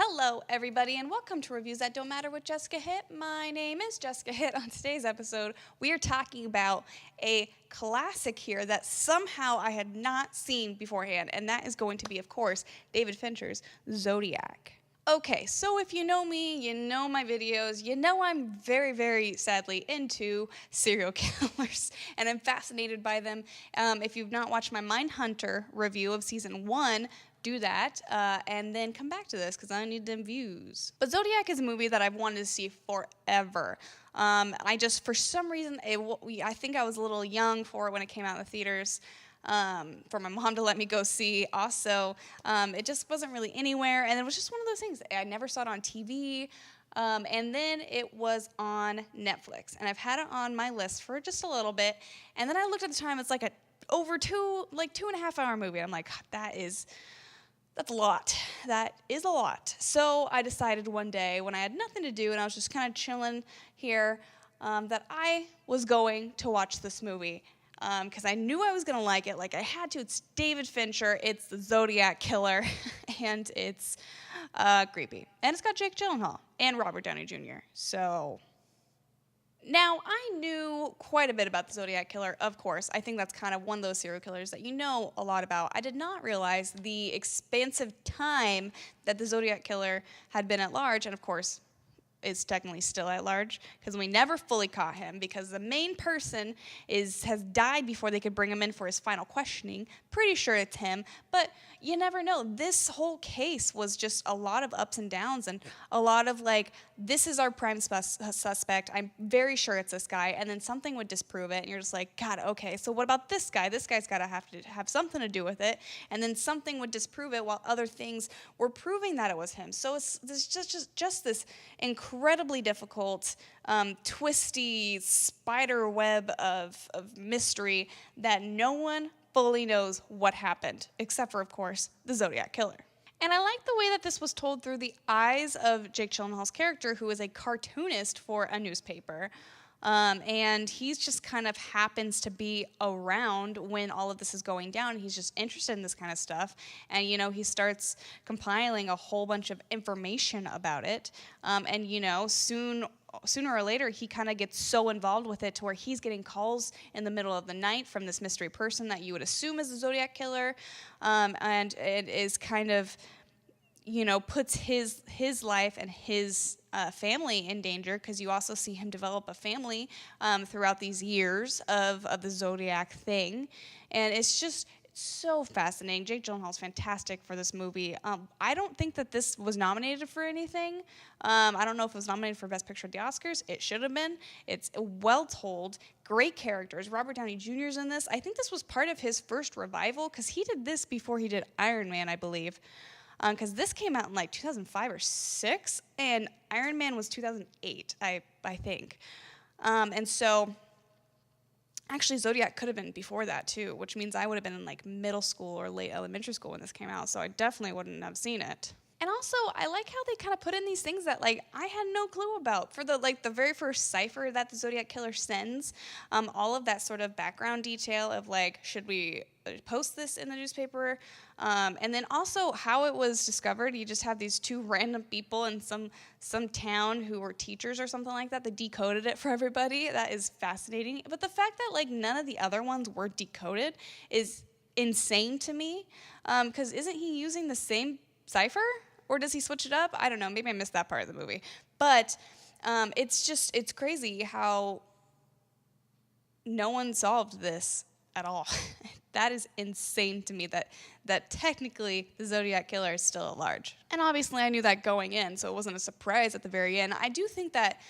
Hello, everybody, and welcome to Reviews That Don't Matter with Jessica Hitt. My name is Jessica Hitt. On today's episode, we are talking about a classic here that somehow I had not seen beforehand, and that is going to be, of course, David Fincher's Zodiac. Okay, so if you know me, you know my videos, you know I'm very, very sadly into serial killers, and I'm fascinated by them. If you've not watched my Mindhunter review of season 1, do that, and then come back to this, because I need them views. But Zodiac is a movie that I've wanted to see forever. For some reason, I think I was a little young for it when it came out in the theaters. For my mom to let me go see. Also, it just wasn't really anywhere, and it was just one of those things. I never saw it on TV, and then it was on Netflix, and I've had it on my list for just a little bit, and then I looked at the time. It's like a 2.5 hour movie. I'm like, that's a lot. That is a lot. So I decided one day when I had nothing to do and I was just kind of chilling here that I was going to watch this movie. Because I knew I was going to like it. Like I had to. It's David Fincher. It's the Zodiac Killer. And it's creepy. And it's got Jake Gyllenhaal and Robert Downey Jr. So now, I knew quite a bit about the Zodiac Killer, of course. I think that's kind of one of those serial killers that you know a lot about. I did not realize the expansive time that the Zodiac Killer had been at large, and of course, is technically still at large, because we never fully caught him, because the main person has died before they could bring him in for his final questioning. Pretty sure it's him, but you never know. This whole case was just a lot of ups and downs, and a lot of like, this is our prime suspect. I'm very sure it's this guy, and then something would disprove it, and you're just like, God, okay, so what about this guy? This guy's got to have something to do with it, and then something would disprove it while other things were proving that it was him. So it's just this incredibly difficult, twisty spider web of mystery that no one fully knows what happened, except for, of course, the Zodiac Killer. And I like the way that this was told through the eyes of Jake Gyllenhaal's character, who is a cartoonist for a newspaper. And he's just kind of happens to be around when all of this is going down. He's just interested in this kind of stuff. And, he starts compiling a whole bunch of information about it. Sooner or later, he kind of gets so involved with it to where he's getting calls in the middle of the night from this mystery person that you would assume is the Zodiac Killer. And it is kind of, puts his life and his family in danger, because you also see him develop a family throughout these years of the Zodiac thing. And it's just so fascinating. Jake Gyllenhaal's fantastic for this movie. I don't think that this was nominated for anything. I don't know if it was nominated for Best Picture at the Oscars. It should have been. It's well told. Great characters. Robert Downey Jr.'s in this. I think this was part of his first revival, because he did this before he did Iron Man, I believe. Because this came out in like 2005 or 6, and Iron Man was 2008, I think. And so actually, Zodiac could have been before that, too, which means I would have been in, like, middle school or late elementary school when this came out, so I definitely wouldn't have seen it. And also, I like how they kind of put in these things that, like, I had no clue about. For the very first cipher that the Zodiac Killer sends, all of that sort of background detail of, like, should we post this in the newspaper? And then also how it was discovered. You just have these two random people in some town who were teachers or something like that. They decoded it for everybody. That is fascinating. But the fact that, like, none of the other ones were decoded is insane to me. Because isn't he using the same cipher? Or does he switch it up? I don't know. Maybe I missed that part of the movie. But it's crazy how no one solved this at all. That is insane to me that technically the Zodiac Killer is still at large. And obviously I knew that going in, so it wasn't a surprise at the very end. I do think that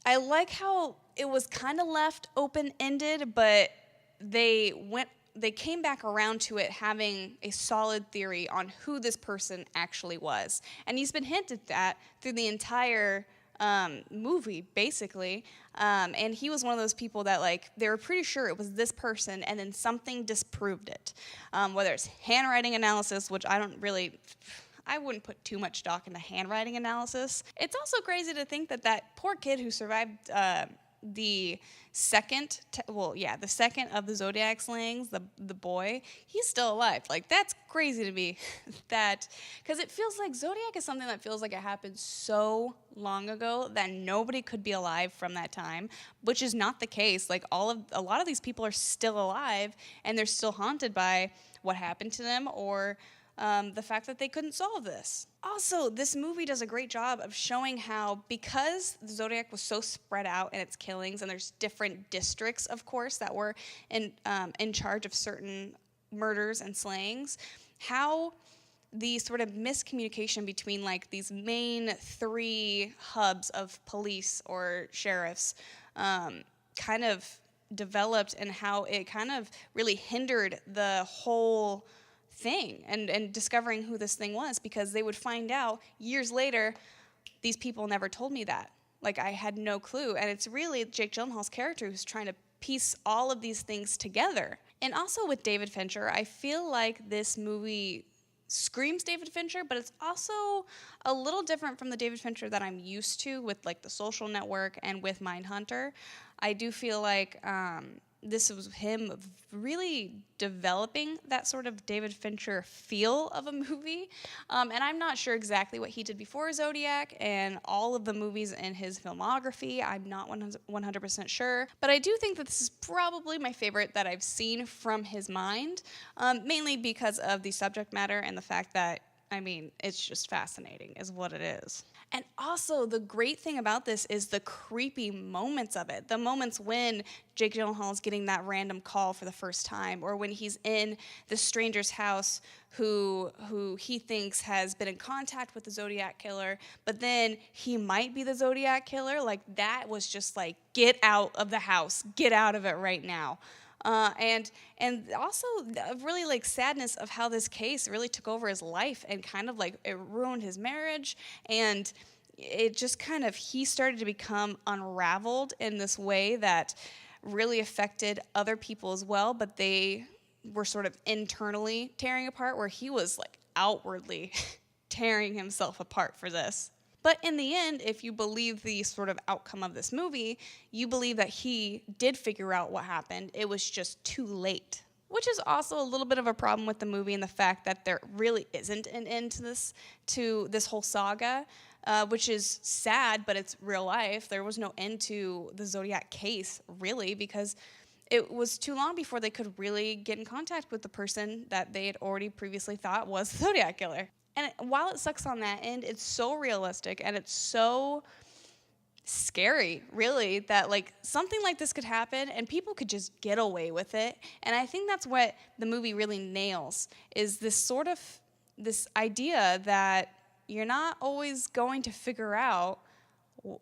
I like how it was kind of left open-ended, but they came back around to it having a solid theory on who this person actually was. And he's been hinted at through the entire movie, basically. And he was one of those people that, like, they were pretty sure it was this person, and then something disproved it. Whether it's handwriting analysis, which I wouldn't put too much stock into handwriting analysis. It's also crazy to think that poor kid who survived the second, the second of the Zodiac slayings, the boy, he's still alive. Like, that's crazy to me. Because it feels like Zodiac is something that feels like it happened so long ago that nobody could be alive from that time, which is not the case. Like, a lot of these people are still alive, and they're still haunted by what happened to them, or the fact that they couldn't solve this. Also, this movie does a great job of showing how, because the Zodiac was so spread out in its killings, and there's different districts, of course, that were in charge of certain murders and slayings, how the sort of miscommunication between like these main 3 hubs of police or sheriffs kind of developed, and how it kind of really hindered the whole thing and discovering who this thing was, because they would find out years later, these people never told me that. Like, I had no clue. And it's really Jake Gyllenhaal's character who's trying to piece all of these things together. And also with David Fincher, I feel like this movie screams David Fincher, but it's also a little different from the David Fincher that I'm used to with like The Social Network and with Mindhunter. I do feel like this was him really developing that sort of David Fincher feel of a movie. And I'm not sure exactly what he did before Zodiac and all of the movies in his filmography. I'm not 100% sure. But I do think that this is probably my favorite that I've seen from his mind, mainly because of the subject matter and the fact that, I mean, it's just fascinating is what it is. And also, the great thing about this is the creepy moments of it. The moments when Jake Gyllenhaal is getting that random call for the first time, or when he's in the stranger's house who he thinks has been in contact with the Zodiac killer, but then he might be the Zodiac killer. Like, that was just like, get out of the house. Get out of it right now. And also really like sadness of how this case really took over his life and kind of like it ruined his marriage, and it just kind of, he started to become unraveled in this way that really affected other people as well, but they were sort of internally tearing apart, where he was like outwardly tearing himself apart for this. But in the end, if you believe the sort of outcome of this movie, you believe that he did figure out what happened. It was just too late. Which is also a little bit of a problem with the movie, and the fact that there really isn't an end to this whole saga, which is sad, but it's real life. There was no end to the Zodiac case, really, because it was too long before they could really get in contact with the person that they had already previously thought was the Zodiac killer. And while it sucks on that end, it's so realistic and it's so scary, really, that like something like this could happen and people could just get away with it. And I think that's what the movie really nails, is this sort of this idea that you're not always going to figure out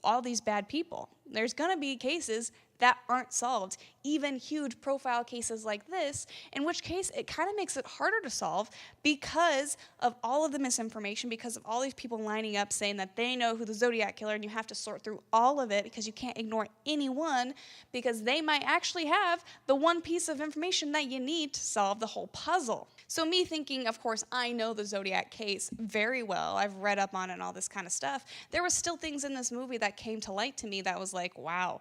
all these bad people. There's going to be cases that aren't solved, even huge profile cases like this, in which case it kind of makes it harder to solve because of all of the misinformation, because of all these people lining up saying that they know who the Zodiac killer, and you have to sort through all of it because you can't ignore anyone, because they might actually have the one piece of information that you need to solve the whole puzzle. So me thinking, of course, I know the Zodiac case very well, I've read up on it and all this kind of stuff, there were still things in this movie that came to light to me that was like, wow,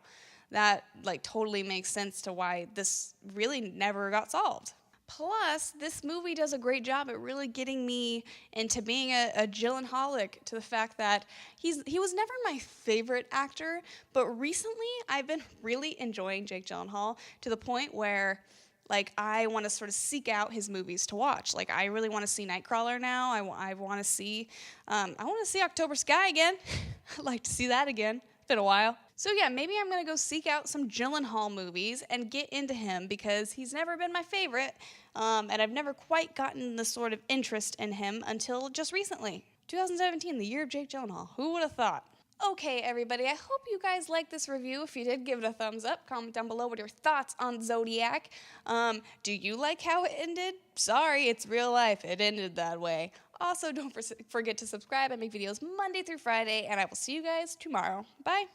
that like totally makes sense to why this really never got solved. Plus, this movie does a great job at really getting me into being a Gyllenhaalic, to the fact that he was never my favorite actor, but recently I've been really enjoying Jake Gyllenhaal to the point where like I want to sort of seek out his movies to watch. Like I really want to see Nightcrawler now. I want to see October Sky again. I'd like to see that again. It's been a while. So yeah, maybe I'm going to go seek out some Gyllenhaal movies and get into him, because he's never been my favorite, and I've never quite gotten the sort of interest in him until just recently. 2017, the year of Jake Gyllenhaal. Who would have thought? Okay, everybody, I hope you guys liked this review. If you did, give it a thumbs up. Comment down below with your thoughts on Zodiac. Do you like how it ended? Sorry, it's real life. It ended that way. Also, don't forget to subscribe. I make videos Monday through Friday, and I will see you guys tomorrow. Bye.